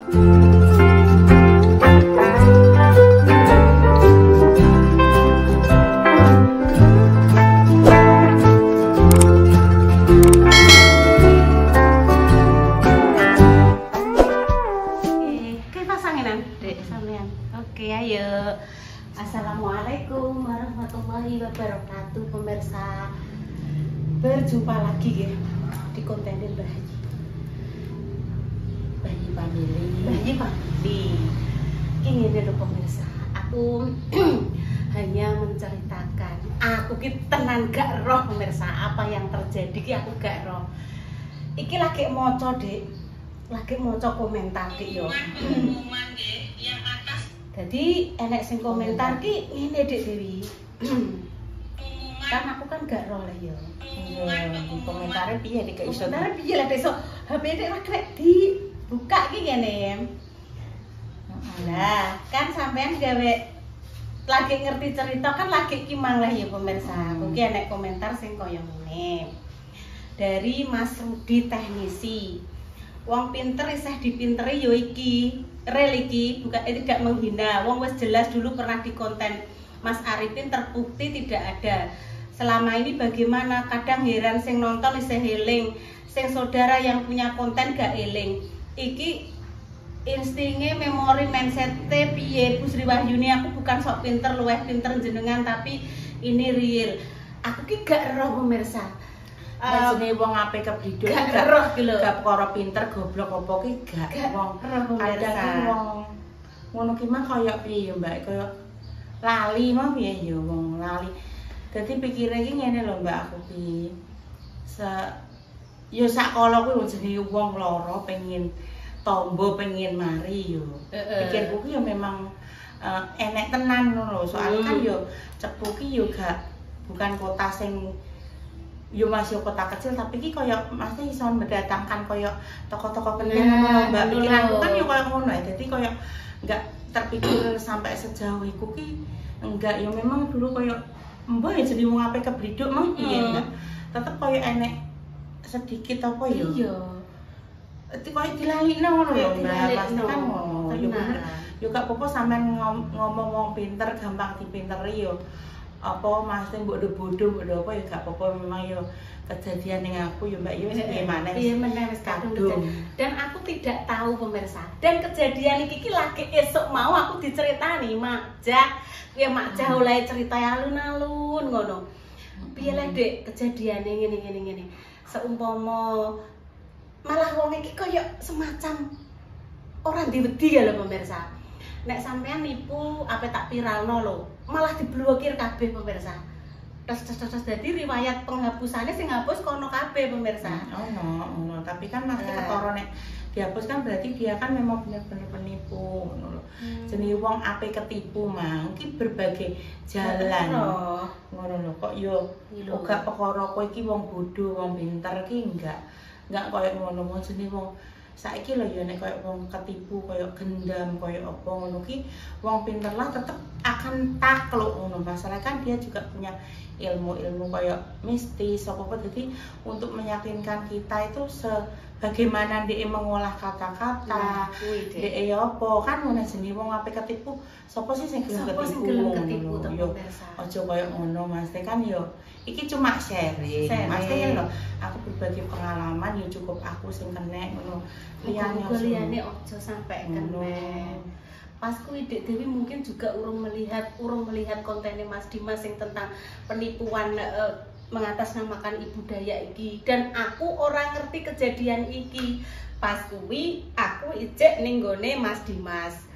Oke, ayo. Assalamualaikum warahmatullahi wabarakatuh, pemirsa. Berjumpa lagi ya di kontenin Bayi Family. Ini dulu pemirsa. Aku hanya menceritakan. Aku ki tenan gak roh pemirsa apa yang terjadi ki aku gak roh. Iki lagi moco Dek. Lagi moco komentar ki yo. Yang atas. Jadi enek sing komentar ki ngene Dek Dewi. Kan aku kan gak roh lah yo. Di komentarnya piye nek iso. Komentare piye lah besok HP nek ra krek dibuka ki ngene. Nah, kan sampean gawe lagi ngerti cerita kan lagi kimang lah ya pemirsa. Kuwi enek komentar sing kaya ngene. Dari Mas Rudi teknisi. Wong pinter isih dipinteri yo iki. Real iki bukan tidak menghina. Wong wis jelas dulu pernah di konten Mas Arifin terbukti tidak ada. Selama ini bagaimana? Kadang heran sing nonton isih eling, sing saudara yang punya konten gak eling. Iki instingnya memori mindset-e piye Bu Sri Wahyuni. Aku bukan sok pinter, luweh pinter jenengan, tapi ini real. Aku ki gak roh pemirsa. Jenenge wong ape keblido gak roh ki lho. Gak perkara pinter goblok apa ki gak wong. Kadang wong ngono ki mah kaya piye ya Mbak, kaya lali mah piye ya wong lali. Dadi pikire iki ngene lho Mbak, aku ki ya sakala kuwi jenenge wong lara pengen tombo pengen mari yo. Pikirku ki ya memang enek tenan ngono lho. Soale kan yo Cepu ki yo gak bukan kota sing yo masih kota kecil, tapi ki kaya masih iso mendatangkan kaya toko-toko penting ngono Mbak. Pikiranku kan yo kaya ngono ya. Dadi kaya enggak terpikir sampai sejauh iku ki enggak. Yo memang dulu kaya mbah ya jadi wong ape kebriduk mah iya enggak. Tetep kaya enek sedikit apa yo. Iya. Itu kaya dilalino ngono lho Mbak. Pasti kan ngono. Yo bener. Yo gak apa-apa sampean ngomong wong pinter gampang dipinteri yo. Apa mesti mbok bodoh mbok apa ya gak apa-apa, memang yo kejadian ning aku yo Mbak yo piye maneh. Piye meneh wis kadung. Dan aku tidak tahu pemirsa. Dan kejadian iki lagi esuk mau aku diceritani Mak Jah. Ya Mak Jah oleh cerita alun-alun ngono. Piye lah Dek kejadiane ngene. Seumpama malah wong iki koyo semacam orang diwedi ya lho pemirsa. Nek sampean nipu apa tak viralno lho, malah diblokir kabeh pemirsa. Terus dadi riwayat penghapusannya sing ngapus kono kabeh pemirsa. Ono, tapi kan masih ketara nek dihapus kan berarti dia kan memang bener-bener penipu ngono lho. Jenenge wong ape ketipu mah, iki berbagai jalan. Ngono lho, kok yo ora perkara kowe iki wong bodoh, wong pinter ki enggak koyo ngono jenenge wong saiki lho ya nek koyo wong ketipu koyo gendam koyo apa ngono ki wong pinter lah tetep akan takluk ngono. Masalah kan dia juga punya ilmu koyo mistis apa jadi untuk meyakinkan kita itu sebagaimana dia mengolah kata-kata dia apa kan ngono jenenge wong ape ketipu sapa sih sing gelem ketipu yo aja koyo ngono Mas kan yo iki cuma sharing. Mas lho aku berbagi pengalaman ya cukup aku sing kena ngono. Liyane aja sampai kena. Pas kuwi Dek Dewi mungkin juga urung melihat kontennya Mas Dimas yang tentang penipuan mengatasnamakan ibu daya iki, dan aku orang ngerti kejadian iki. Pas kuwi aku ijek ning gone Mas Dimas.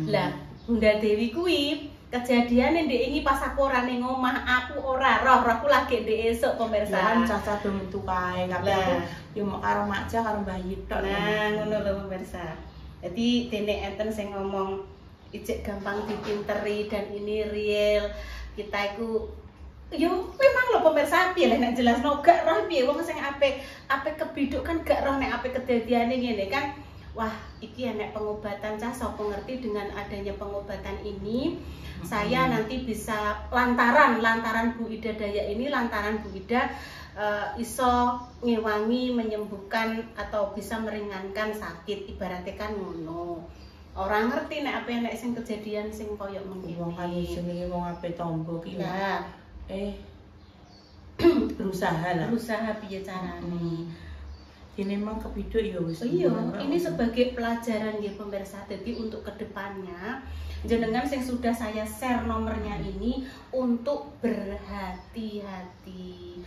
Lah Bunda Dewi kuwi kejadiannya ndek ini pas aku ora ning omah, aku ora roh-rohku lagi ndek esuk pemirsa. Kan caca do metu kae kabeh yo mok karo Mak Jah karo Mbah Yito. Nah, ngono lho pemirsa. Jadi dene enten sing ngomong ijek gampang dipinteri dan ini real. Kita iku yo memang lho pemirsa piye nek jelasno gak roh piye wong sing ape kebiduk kan gak roh nek ape kedadiane ngene kan. wah iki enek pengobatan cah, sapa ngerti dengan adanya pengobatan ini saya nanti bisa lantaran Bu Ida Daya ini, lantaran Bu Ida iso ngewangi, menyembuhkan atau bisa meringankan sakit, ibaratnya kan ngono. Orang ngerti nek apa nek sing kejadian sing koyo mengiki. Wong kan jenenge wong ape tombo ki. Nah, berusaha lah. Berusaha piye carane. Ini memang kepiduk ya wis. Iya, ini sebagai pelajaran ya pemirsa. Jadi untuk kedepannya jenengan yang sudah saya share nomornya ini untuk berhati-hati.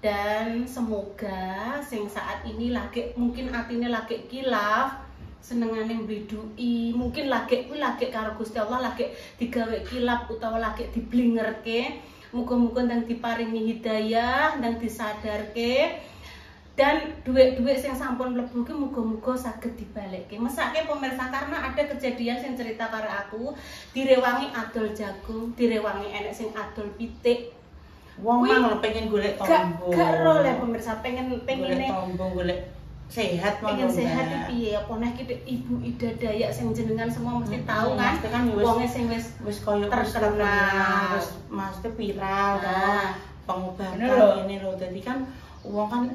Dan semoga sing saat ini lagi mungkin atine lagi kilaf, senengane mbedui, mungkin lagi karo Gusti Allah lagi digawe kilap utawa lagi diblingerke. Muga-muga ndang diparingi hidayah, ndang disadarke. Dan duit-duit yang sampun mlebu ki muga-muga saged dibalekke. Mesake pemirsa karena ada kejadian sing cerita karo aku, direwangi adol jagung, direwangi enek sing adol pitik. Wong mang pengen golek tombo. Gak ro le pemirsa, pengen tombo, golek sehat mah. Pengen sehat piye? Apa nek Ibu Ida Daya sing jenengan semua mesti tahu kan. Wonge sing wis koyo terkenal, wis mesti viral kan. Pengobatan ini lho. Dadi kan wong kan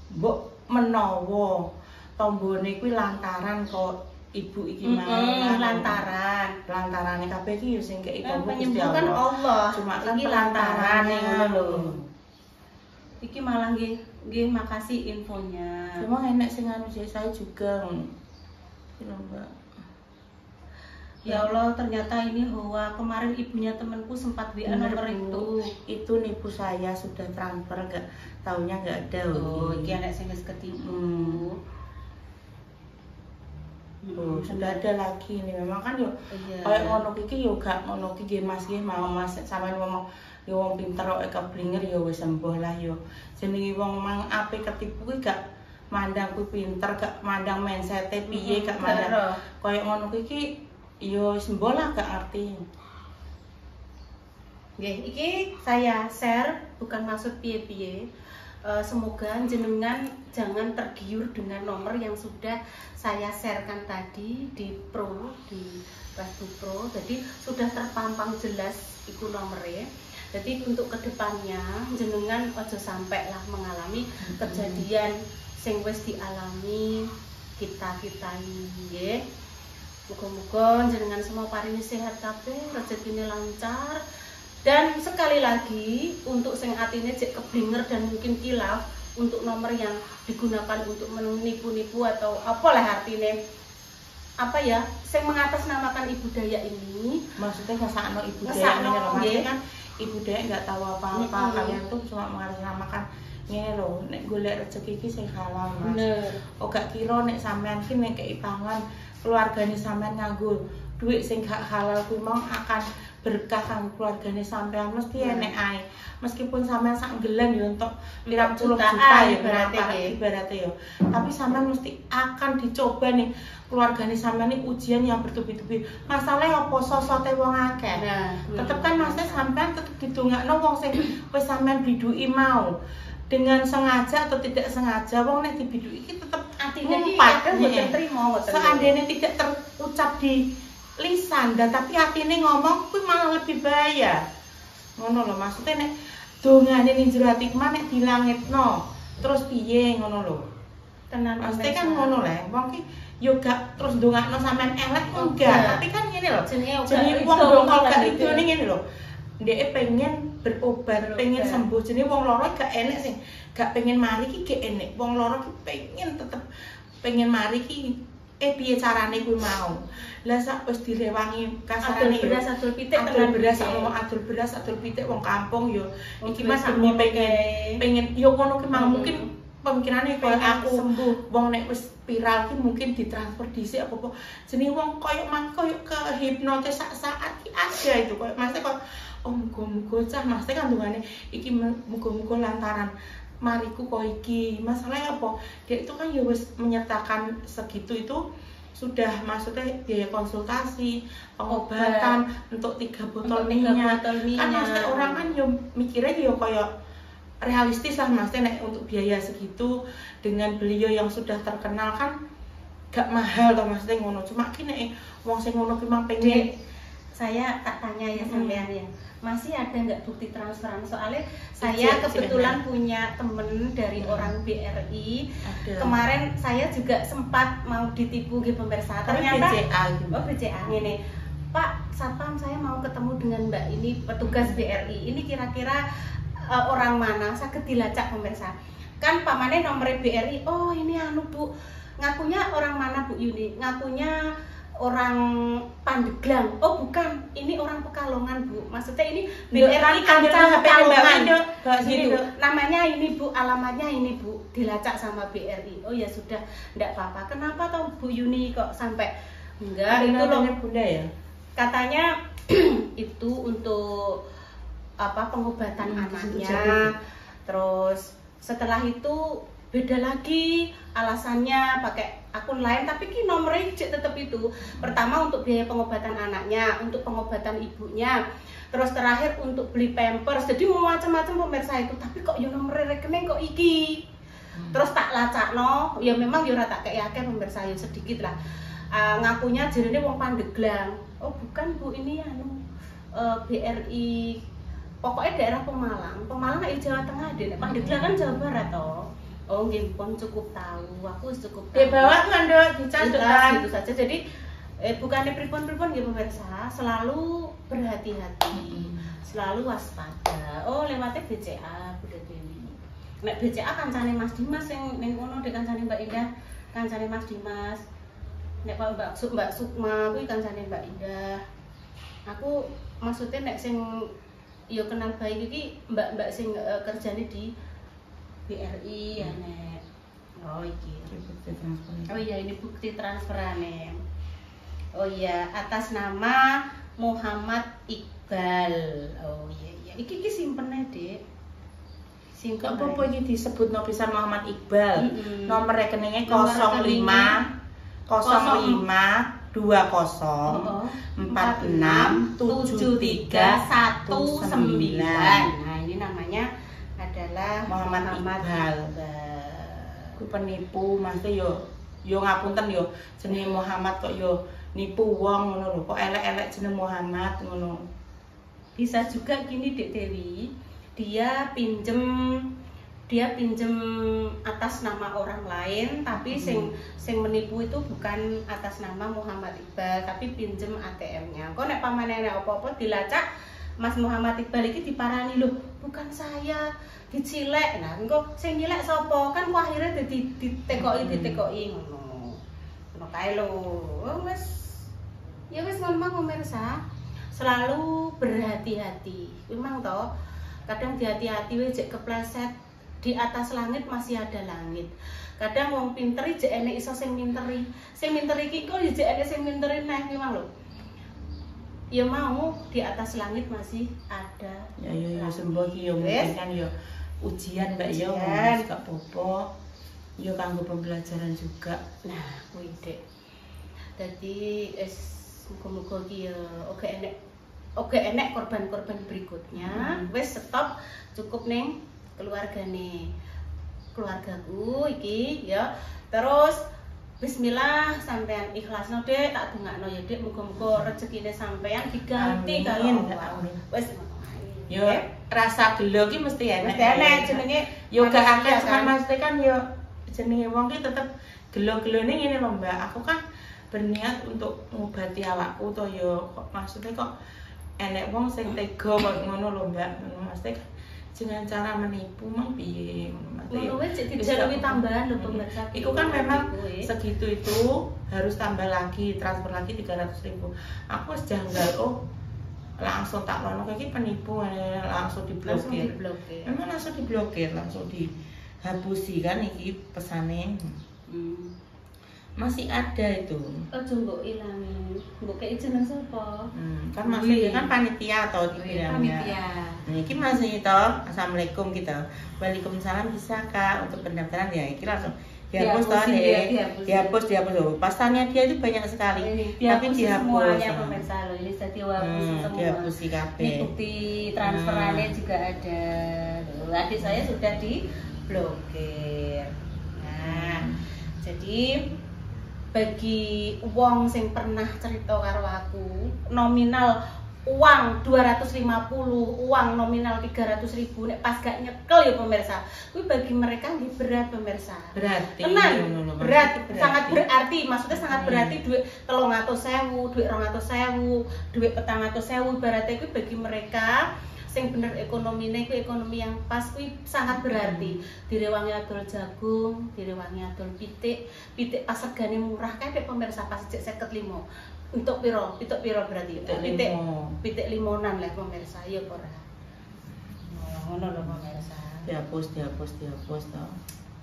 mbok menawa tombone kuwi lantaran kok ibu iki mau lantarane kabeh iki yo sing kei tombo penyembuhan Allah. Cuma kan iki lantarane ngono lho. Iki malah nggih makasih infonya. Cuma enek sing anu saya juga ngono. Mbak. Ya Allah, ternyata ini Hoa. Kemarin ibunya temanku sempat WA nomor itu. Itu nipu saya, sudah transfer, enggak taunya enggak ada. Oh, iki anak sing wis ketipu. Oh, sudah ada lagi nih. Memang kan yo kayak ngono iki yo gak ngono iki nggih Mas nggih mau Mas sampean ngomong yo wong pinter kok keblinger yo wis sembuh lah yo. Jenenge wong mang ape ketipu kuwi gak mandang kuwi pinter, gak mandang mindset-e piye, gak mandang koyo ngono iki yo sembuh lah gak arti. Nggih, iki saya share bukan maksud piye-piye. Semoga jenengan jangan tergiur dengan nomor yang sudah saya sharekan tadi di Facebook Pro. Jadi sudah terpampang jelas iku nomornya. Jadi untuk kedepannya jenengan aja sampai lah mengalami kejadian sing wis dialami kita ini nggih. Muga-muga jenengan semua paringi sehat kabeh, rezekine lancar. Dan sekali lagi untuk sing atine jek keblinger dan mungkin kilaf untuk nomor yang digunakan untuk menipu-nipu atau apalah artine apa ya, sing mengatasnamakan Ibu Daya ini, maksudnya ngesakno Ibu Daya ini loh, maksudnya kan Ibu Daya nggak tahu apa-apa, kalian tuh cuma mengatasnamakan ngene lho, nek golek rezeki iki sing halal Mas. Bener. Oh gak kira nek sampean ki nek kei pangan keluargane sampean nganggo duit sing gak halal kuwi mau akan berkah kang keluargane sampean mesti enek ae. Meskipun sampean sak gelan yo entuk pirang puluh juta ya berarti yo. Tapi sampean mesti akan dicoba nih keluargane sampean ini ujian yang bertubi-tubi. Masalahnya apa sosote wong akeh. Tetep kan maksudnya sampean tetep didongakno wong sing wis sampean biduki mau. Dengan sengaja atau tidak sengaja wong nek dibiduki iki tetep atine ngumpat mboten trimo ngoten. Seandainya tidak terucap di lisan tapi atine ngomong kuwi malah lebih bahaya. Ngono lho maksudnya nek dongane ning jero ati mah nek dilangitno terus piye ngono lho. Tenan mesti kan ngono lho. Wong ki yo gak terus ndongakno sampean elek enggak, tapi kan ngene lho. Jenenge wong dongkol gak idone ngene lho. Ndek pengen berobat, pengen sembuh. Jenenge wong loro gak enek sing gak pengen mari ki gak enek. Wong loro ki pengen tetep pengen mari ki piye carane kuwi mau. Lah sak wis direwangi kasarane beras adul pitik tenan beras ngomong adul beras adul pitik wong kampung yo. Iki Mas demi pengen yo ngono ki mang mungkin pemikirane koyo aku sembuh. Wong nek wis viral ki mungkin ditransfer dhisik apa-apa. Jenenge wong koyo mang koyo ke hipnotis sak saat ki ada itu koyo Mas kok muga-muga cah Mas kandungane iki muga-muga lantaran mariku kok iki. Masalahnya apa? Dia itu kan ya wis menyertakan segitu itu sudah maksudnya biaya konsultasi, pengobatan untuk 3 botol minyak. Kan maksudnya orang kan yo mikirnya yo kayak realistis lah maksudnya nek untuk biaya segitu dengan beliau yang sudah terkenal kan gak mahal toh maksudnya ngono. Cuma ki nek wong sing ngono ki mang pengen. Saya tak tanya ya sampean ya. Masih ada nggak bukti transferan? Soalnya saya kebetulan punya temen dari orang BRI. Kemarin saya juga sempat mau ditipu gitu pemirsa. Ternyata BCA gitu. Oh BCA ini. Pak Satpam, saya mau ketemu dengan Mbak ini petugas BRI. Ini kira-kira orang mana? Saged dilacak pemirsa. Kan pamane nomor BRI. Oh ini anu Bu. Ngakunya orang mana Bu Yuni? Ngakunya orang Pandeglang. Oh bukan, ini orang Pekalongan Bu. Maksudnya ini BRI Kancah Pekalongan gitu. Namanya ini Bu, alamatnya ini Bu. Dilacak sama BRI. Oh ya sudah, enggak apa-apa. Kenapa toh Bu Yuni kok sampai enggak? Itu loh Bunda ya. Katanya itu untuk apa pengobatan anaknya. Terus setelah itu beda lagi alasannya pakai akun lain, tapi ki nomornya tetap itu. Pertama untuk biaya pengobatan anaknya, untuk pengobatan ibunya, terus terakhir untuk beli pampers. Jadi macam-macam pemirsa itu, tapi kok yo nomor rekening kok iki. Terus tak lacakno, ya memang yo ora tak kek pemirsa, yo sedikit lah. Ngakunya jenenge wong Pandeglang. Oh bukan Bu, ini anu BRI pokoknya daerah Pemalang. Pemalang nek Jawa Tengah deh, Pandeglang kan Jawa Barat toh. Oh nggih pun cukup tahu, aku cukup tahu. Di bawah kan Dok, dicatat gitu saja. Jadi bukannya pripun-pripun nggih pemirsa, selalu berhati-hati, selalu waspada. Oh lewatnya BCA Bu Dewi. Nek BCA kancane Mas Dimas sing ning ngono dek kancane Mbak Indah, kancane Mas Dimas. Nek Mbak Sukma kuwi kancane Mbak Indah. Aku maksudnya nek sing yo kenal baik iki mbak-mbak sing kerjane di BRI ya nek. Oh iki. Oh iya ini bukti transferane. Oh iya atas nama Muhammad Iqbal. Oh iya. Iki simpene, Dik. Kok apa iki disebutno pisan Muhammad Iqbal. Nomor rekeningnya 05 05 20 46 73 19. Nah, ini namanya adalah Muhammad Iqbal. Ku penipu, maksudnya yo ngapunten yo jenenge Muhammad kok yo nipu wong ngono lho. Kok elek-elek jeneng Muhammad ngono. Bisa juga gini Dek Dewi, dia pinjem atas nama orang lain, tapi sing menipu itu bukan atas nama Muhammad Iqbal, tapi pinjem ATM-nya. Kok nek pamane nek apa-apa dilacak Mas Muhammad Iqbal iki diparani lho, bukan saya, dicilek. Nah, engko sing nyilek sapa? Kan akhirnya dadi ditekoki ngono. Ngono kae lho. Wis ya wis ngono pemirsa. Selalu berhati-hati. Memang toh kadang hati-hati wis jek kepleset. Di atas langit masih ada langit. Kadang wong pinteri jek enek iso sing minteri. Sing minteri iki kok jek enek sing minteri neh memang lho. Ya mau di atas langit masih ada. Ya sembo ki yo mungkin kan yo ujian Mbak yo gak apa-apa. Yo kanggo pembelajaran juga. Nah, kuwi Dek. Dadi muga-muga ki yo oke enek korban-korban berikutnya. Wis stop cukup ning keluargaku iki ya. Terus bismillah sampean ikhlasno Dek, tak dongakno ya Dek, muga-muga rezekine sampean diganti karo wis yo rasa gelo ki mesti enek. Mesti enek jenenge yo gak akeh sama mesti kan yo jenenge wong ki tetep gelo-gelone ngene lho Mbak. Aku kan berniat untuk ngobati awakku to yo maksudnya kok enek wong sing tega kok ngono lho Mbak. Mesti dengan cara menipu mang piye ngono wis dijalui tambahan lho pemirsa. Iku kan memang segitu itu harus tambah lagi, transfer lagi 300.000. Aku wis janggal langsung tak lono iki penipu langsung diblokir. Memang langsung diblokir, langsung dihapusi kan iki pesane. Masih ada itu. Ojo mbok ilangi. Mbok kei jeneng sapa? Kan masih kan panitia atau dibilangnya. Panitia. Nah, iki masih toh. Assalamualaikum kita. Waalaikumsalam, bisa Kak untuk pendaftaran ya. Iki langsung dihapus toh dihapus. Pas tanya dia itu banyak sekali. Tapi dihapus. Semuanya pemirsa lo ini dadi dihapus semua. Dihapus kabeh. Ini bukti transferannya juga ada. Loh, adik saya sudah diblokir. Nah, jadi bagi wong sing pernah cerita karo aku, nominal uang 250, uang nominal 300.000 nek pas gak nyekel ya pemirsa. Kuwi bagi mereka nggih berat pemirsa. Berarti berat, sangat berarti, maksudnya sangat berarti duit 300.000, duit 200.000, duit 400.000 berarti kuwi bagi mereka sing bener ekonomine kuwi ekonomi yang pas kuwi sangat berarti. Direwangi adol jagung, direwangi adol pitik pas regane murah kae pemirsa pas cek 55. Untuk piro berarti? Pitik limonan lah pemirsa, ya ora. Ngono lho pemirsa. Dihapus toh.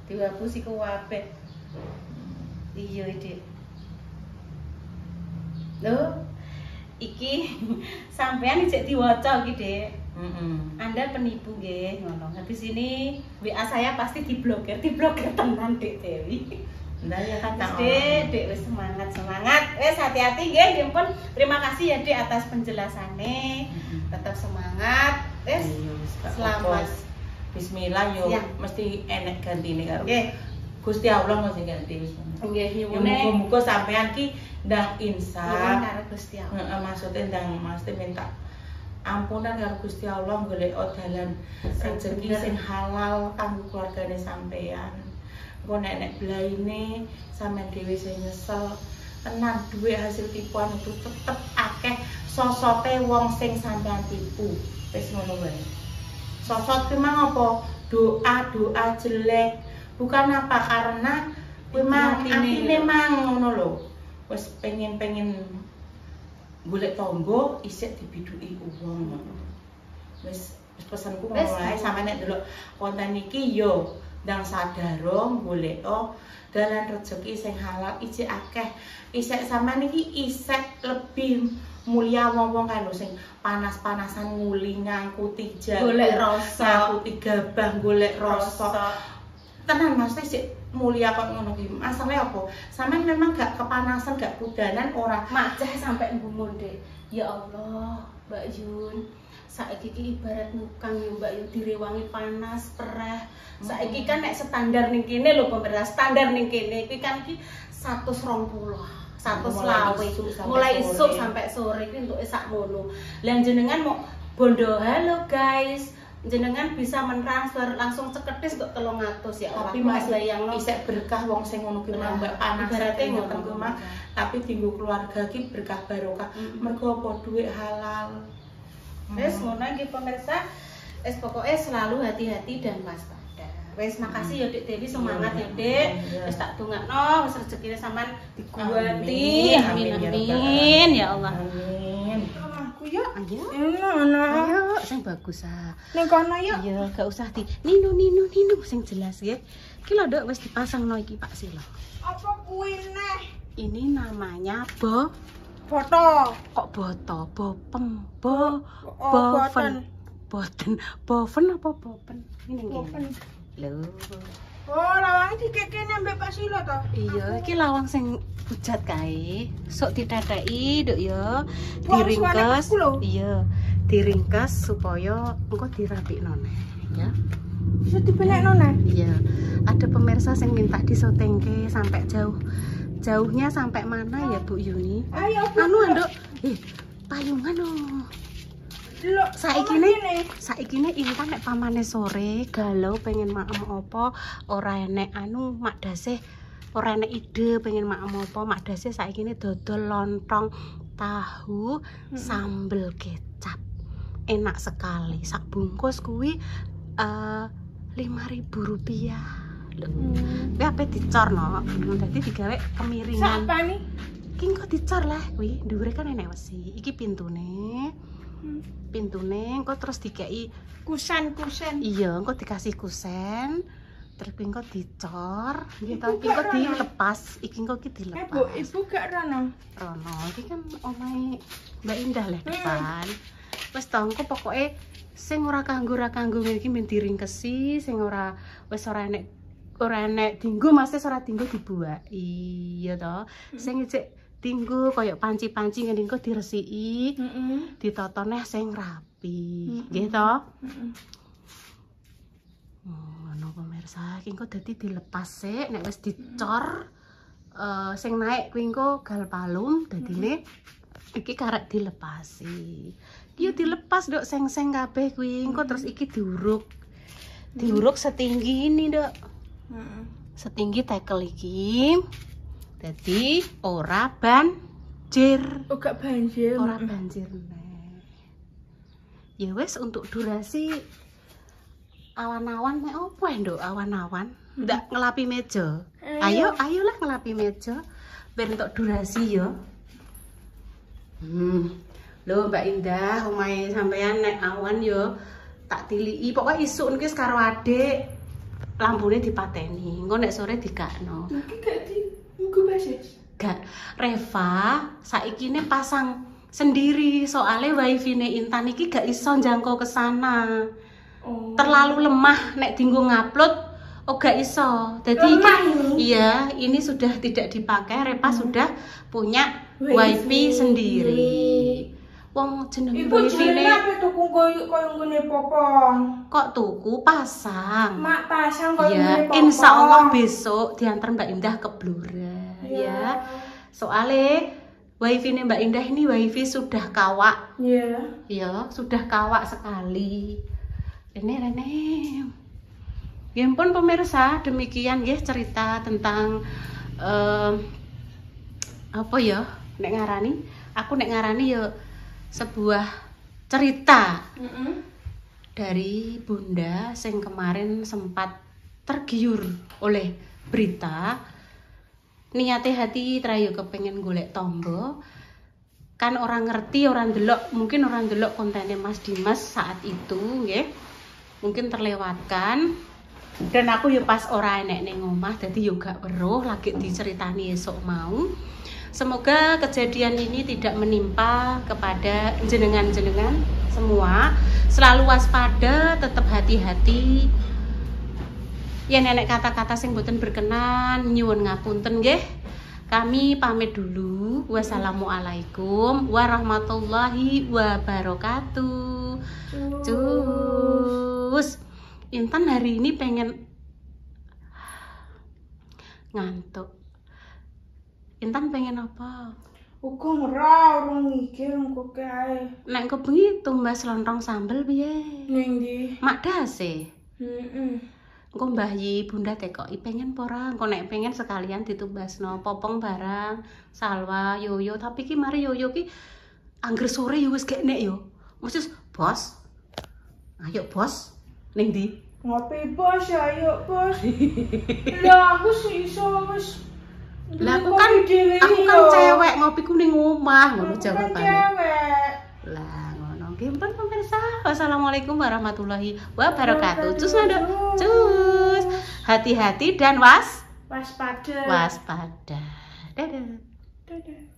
Dihapus iku wae. Iya, Dik. Lho, iki sampean cek diwaca iki, Dik. Anda penipu nggih, ngono. Habis ini WA saya pasti diblokir tenan Dik Dewi. Nah ya kan Dek, wis semangat. Wis hati-hati nggih, pun terima kasih ya Dek atas penjelasannya. Tetap semangat. Wis selamat. Bismillah yo mesti enek gantine karo. Nggih. Gusti Allah mesti ganti wis. Nggih, nyuwun. Muga-muga sampean ki ndang insaf karo Gusti Allah. Heeh, maksudnya ndang mesti minta ampunan karo Gusti Allah golek dalan rezeki sing halal kanggo keluargane sampean. Kok nek belaine sampean dhewe sing nyesel tenan duwe hasil tipuan itu tetep akeh sosote wong sing sampean tipu. Wis ngono wae. Sosot ki mang apa? Doa jelek. Bukan apa karena memang atine mang ngono lho. Wis pengen golek tangga isih dibiduki wong ngono. Wis pesanku ngono wae sampeyan nek delok konten iki yo ndang sadaro golek dalan rezeki sing halal isih akeh. Isih sampean iki isih lebih mulia wong-wong kan lho sing panas-panasan nguli ngangkuti jagung, golek rasa, ngangkuti gabah, golek rasa. Tenan Mas sik mulia kok ngono ki. Asale apa? Sampeyan memang gak kepanasan, gak kudanan ora macah sampai gumun, Dek. Ya Allah, Mbak Yun. Saiki iki ibarat nukang ya Mbak Yun direwangi panas, pereh. Saiki kan nek standar ning kene lho pemirsa, standar ning kene iki kan iki 120. 120 mulai isuk sampai sore iki entuke sakmono. Lah jenengan mau bondo halo guys. Jenengan bisa mentransfer langsung ceketis kok 300 ya. Tapi Mas bayangno isih berkah wong sing ngono ki Mbak panas berarti ngoten ku Mas. Tapi dinggo keluarga ki berkah barokah. Mergo apa duit halal. Wes ngono iki pemirsa. Wes pokoknya selalu hati-hati dan waspada. Wes makasih ya Dik Dewi, semangat ya Dik. Wes tak dongakno wis rezekine sampean dikuwati. Amin ya Allah. Amin. Aku ya. Ayo. Ayo. Sing bagus ah. Ning kono ya. Iya, gak usah di ninu sing jelas ya. Iki lho Dok wis dipasangno iki Pak Silo. Apa kuwi neh? Ini namanya Boto. Kok boto? Bopen. Boten. Boven apa bopen? Ini Boten. Lho. Oh, lawang dikekene ambek Pak Silo to? Iya, iki lawang sing pujat kae. Sok ditatheki, Duk ya. Wah, Diringkes. suaneku lho. Iya, diringkes supaya engko dirapikno neh, ya. Bisa dibenekno neh. Iya. Ada pemirsa yang minta disotengke sampai jauhnya sampai mana ya Bu Yuni? Ayo, Bu. Nduk. Payungan oh. Delok. Saiki ne Intan nek pamane sore galau pengen maem apa ora enek mak dase ora enek ide pengen maem apa mak dase saiki ne dodol lontong tahu sambel kecap. Enak sekali. Sak bungkus kuwi 5.000 rupiah. Lho. Kuwi ape dicor no. Dadi digawe kemiringan. Sapane? Iki kok dicor lah kuwi. Dhuwure kan enek wesi. Iki pintune. Pintune engko terus dikei Kusen. Iya, engko dikasih kusen. Terus engko dicor, gitu. Engko dilepas. Iki engko iki dilepas. Ibu gak rono. Rono, iki kan omahe Mbak Indah lah depan. Wis to engko pokoke sing ora kanggo iki men diringkesi, sing ora wis ora enek dinggo Mas ora dinggo dibuak. Iya to. Sing ijek dinggo koyo panci-panci ngene engko diresiki. Ditata neh sing rapi. Nggih to? Ngono pemirsa, iki engko dadi dilepas sik nek wis dicor sing naik kuwi engko gal palum dadine iki karek dilepasi. Iki dilepas Dok seng-seng kabeh kuwi engko terus iki diuruk. Diuruk setinggi ini Dok. Setinggi tekel iki. Dadi ora banjir. Ora banjir. Ora banjir neh. Ya wis untuk durasi awan-awan mek opo Nduk awan-awan? Ndak ngelapi meja. Ayolah ngelapi meja. Ben untuk durasi yo. Lho Mbak Indah, omahe sampean nek awan yo tak tiliki. Pokoke isuk niki karo adik lampune dipateni. Engko nek sore dikakno. Iki gak nggo basis. Gak, Reva saikine pasang sendiri soalnya wifi-ne Intan iki gak iso jangkau ke sana. Terlalu lemah nek dinggo ngupload gak iso. Jadi iya, ini sudah tidak dipakai. Reva sudah punya wifi sendiri. Wong jeneng wifi-ne apa tuku koyo ngene popong. kok tuku pasang. Mak pasang koyo Ya, ngene popong. insya Allah besok diantar Mbak Indah ke Blora ya. Soalnya wifi-nya Mbak Indah ini wifi sudah kawak. Iya. Ya, sudah kawak sekali. Rene. Ya ampun pemirsa, demikian ya cerita tentang apa ya? Nek ngarani, aku nek ngarani ya sebuah cerita dari Bunda sing kemarin sempat tergiur oleh berita. Niate hati terayu kepengen golek tombo. Kan orang ngerti, orang delok, mungkin orang delok kontennya Mas Dimas saat itu nggih. Mungkin terlewatkan. Dan aku ya pas ora enek ning omah dadi yo gak weruh lagi diceritani esuk mau. Semoga kejadian ini tidak menimpa kepada jenengan-jenengan semua. Selalu waspada, tetap hati-hati. Ya nenek kata-kata sing boten berkenan nyuwun ngapunten nggih. Kami pamit dulu. Wassalamualaikum warahmatullahi wabarakatuh. Cus. Intan hari ini pengen ngantuk. Intan pengen apa? Uga ora urung mikir engko kae. Nek kebengi tumbas lontong sambel piye? Ning ndi? Mak dase. Engko Mbah Yi Bunda tekoki pengen pora, engko nek pengen sekalian ditumbasno popong barang, salwa, yoyo, tapi ki mari yoyo ki angger sore yo wis gek nek yo. Mesti bos. Ayo bos. Ning ndi? Ngopi bos, ayo bos. Lah aku iso wis. Lah aku kan cewek ngopiku ning omah ngono jawabane. Cewek. Lah ngono nggih pun pemirsa. Wassalamualaikum warahmatullahi wabarakatuh. Cus nduk. Cus. Hati-hati dan waspada. Waspada. Waspada. Dadah. Dadah.